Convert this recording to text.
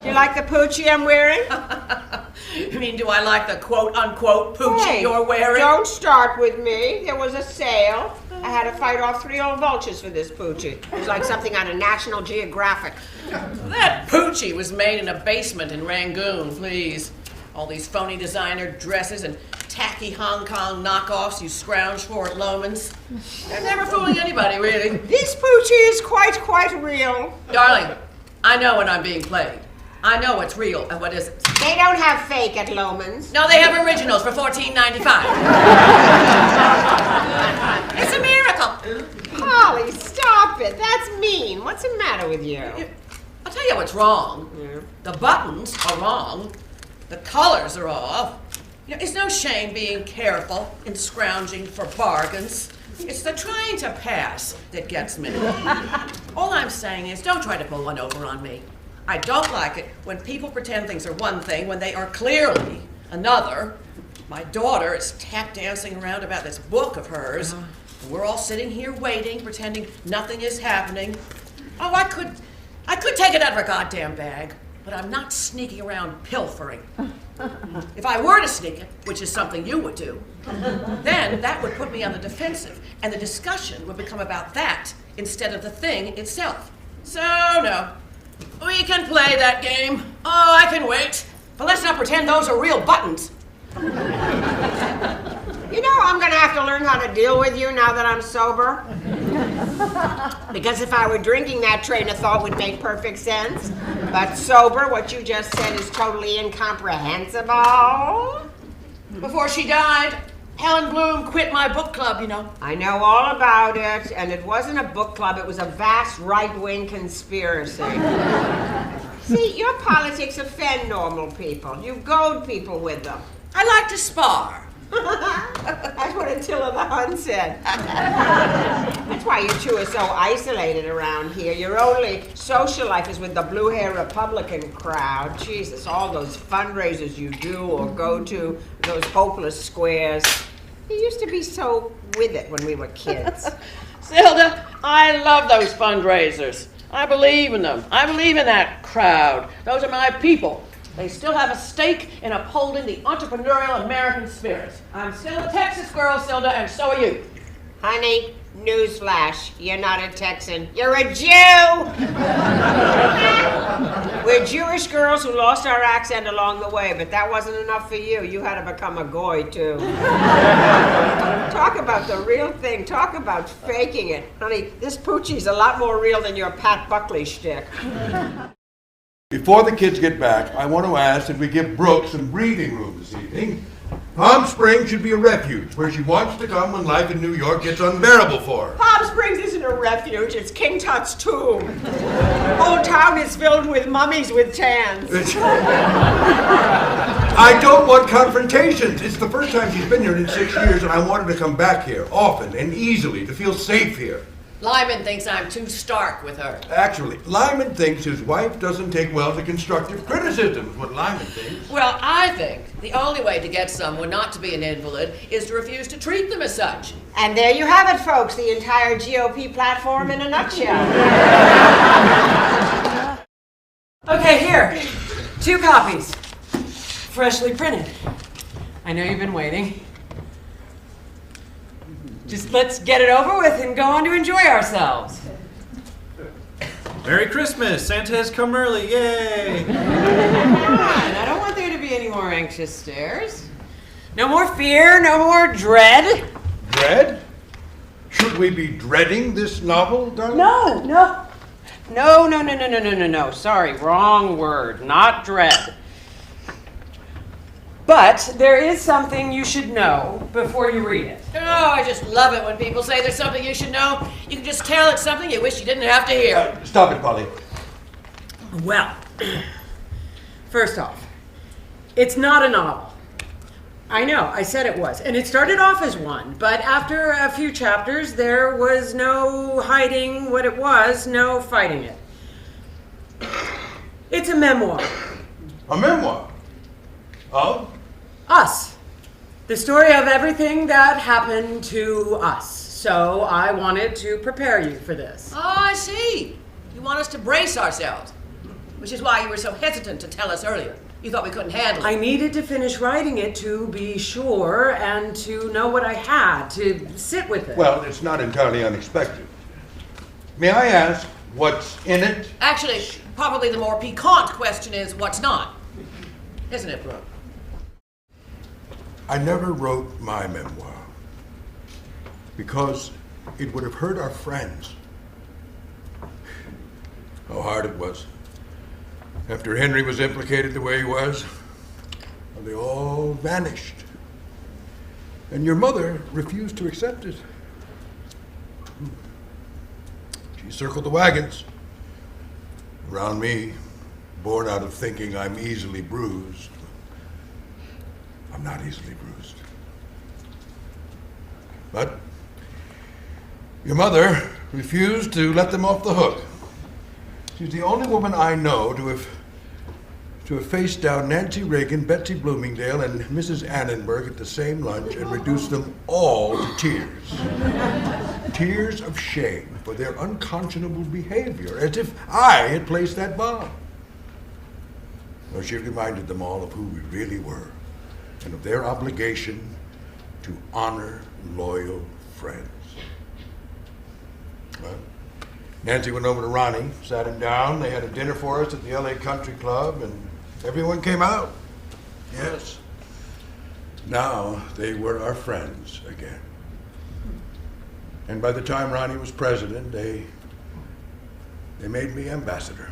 Do you like the poochie I'm wearing? You mean, do I like the quote-unquote poochie you're wearing? Don't start with me. There was a sale. I had to fight off 3 old vultures for this poochie. It was like something out of National Geographic. That poochie was made in a basement in Rangoon, please. All these phony designer dresses and tacky Hong Kong knockoffs you scrounge for at Loman's. They're never fooling anybody, really. This poochie is quite real. Darling, I know when I'm being played. I know what's real and what isn't. They don't have fake at Loman's. No, they have originals for $14.95. It's a miracle. Polly, stop it. That's mean. What's the matter with you? I'll tell you what's wrong. Yeah. The buttons are wrong. The colors are off. You know, it's no shame being careful and scrounging for bargains. It's the trying to pass that gets me. All I'm saying is don't try to pull one over on me. I don't like it when people pretend things are one thing when they are clearly another. My daughter is tap dancing around about this book of hers. And we're all sitting here waiting, pretending nothing is happening. Oh, I could take it out of her goddamn bag, but I'm not sneaking around pilfering. If I were to sneak it, which is something you would do, then that would put me on the defensive, and the discussion would become about that instead of the thing itself. So, no. We can play that game. Oh, I can wait. But let's not pretend those are real buttons. You know, I'm gonna have to learn how to deal with you now that I'm sober. Because if I were drinking, that train of thought would make perfect sense. But sober, what you just said is totally incomprehensible. Before she died, Helen Bloom quit my book club, you know. I know all about it, and it wasn't a book club, it was a vast right-wing conspiracy. See, your politics offend normal people. You goad people with them. I like to spar. That's what Attila the Hun said. That's why you two are so isolated around here. Your only social life is with the blue-hair Republican crowd. Jesus, all those fundraisers you do or go to, those hopeless squares. You used to be so with it when we were kids. Zilda, I love those fundraisers. I believe in them. I believe in that crowd. Those are my people. They still have a stake in upholding the entrepreneurial American spirit. I'm still a Texas girl, Zilda, and so are you. Honey, newsflash, you're not a Texan. You're a Jew! We're Jewish girls who lost our accent along the way, but that wasn't enough for you. You had to become a goy, too. Talk about the real thing. Talk about faking it. Honey, this poochie's a lot more real than your Pat Buckley shtick. Before the kids get back, I want to ask that we give Brooke some breathing room this evening. Palm Springs should be a refuge where she wants to come when life in New York gets unbearable for her. Palm Springs isn't a refuge, it's King Tut's tomb. Old town is filled with mummies with tans. I don't want confrontations. It's the first time she's been here in 6 years, and I want her to come back here often and easily to feel safe here. Lyman thinks I'm too stark with her. Actually, Lyman thinks his wife doesn't take well to constructive criticism, is what Lyman thinks. Well, I think the only way to get someone not to be an invalid is to refuse to treat them as such. And there you have it, folks, the entire GOP platform in a nutshell. Okay, here. 2 copies. Freshly printed. I know you've been waiting. Just let's get it over with and go on to enjoy ourselves. Merry Christmas! Santa has come early, yay! Come on, I don't want there to be any more anxious stares. No more fear, no more dread. Dread? Should we be dreading this novel, darling? No. Sorry, wrong word. Not dread. But there is something you should know before you read it. Oh, I just love it when people say there's something you should know. You can just tell it's something you wish you didn't have to hear. Stop it, Polly. Well, first off, it's not a novel. I know, I said it was. And it started off as one, but after a few chapters, there was no hiding what it was, no fighting it. It's a memoir. A memoir? Of? Us. The story of everything that happened to us. So I wanted to prepare you for this. Oh, I see. You want us to brace ourselves. Which is why you were so hesitant to tell us earlier. You thought we couldn't handle it. I needed to finish writing it to be sure and to know what I had, to sit with it. Well, it's not entirely unexpected. May I ask what's in it? Actually, probably the more piquant question is what's not. Isn't it, Brooke? I never wrote my memoir because it would have hurt our friends. How hard it was. After Henry was implicated the way he was, they all vanished. And your mother refused to accept it. She circled the wagons around me, born out of thinking I'm easily bruised. I'm not easily bruised. But your mother refused to let them off the hook. She's the only woman I know to have faced down Nancy Reagan, Betsy Bloomingdale, and Mrs. Annenberg at the same lunch and reduced them all to tears. Tears of shame for their unconscionable behavior, as if I had placed that bomb. Well, she reminded them all of who we really were and of their obligation to honor loyal friends. Well, Nancy went over to Ronnie, sat him down. They had a dinner for us at the LA Country Club, and everyone came out. Yes. Now they were our friends again. And by the time Ronnie was president, they made me ambassador.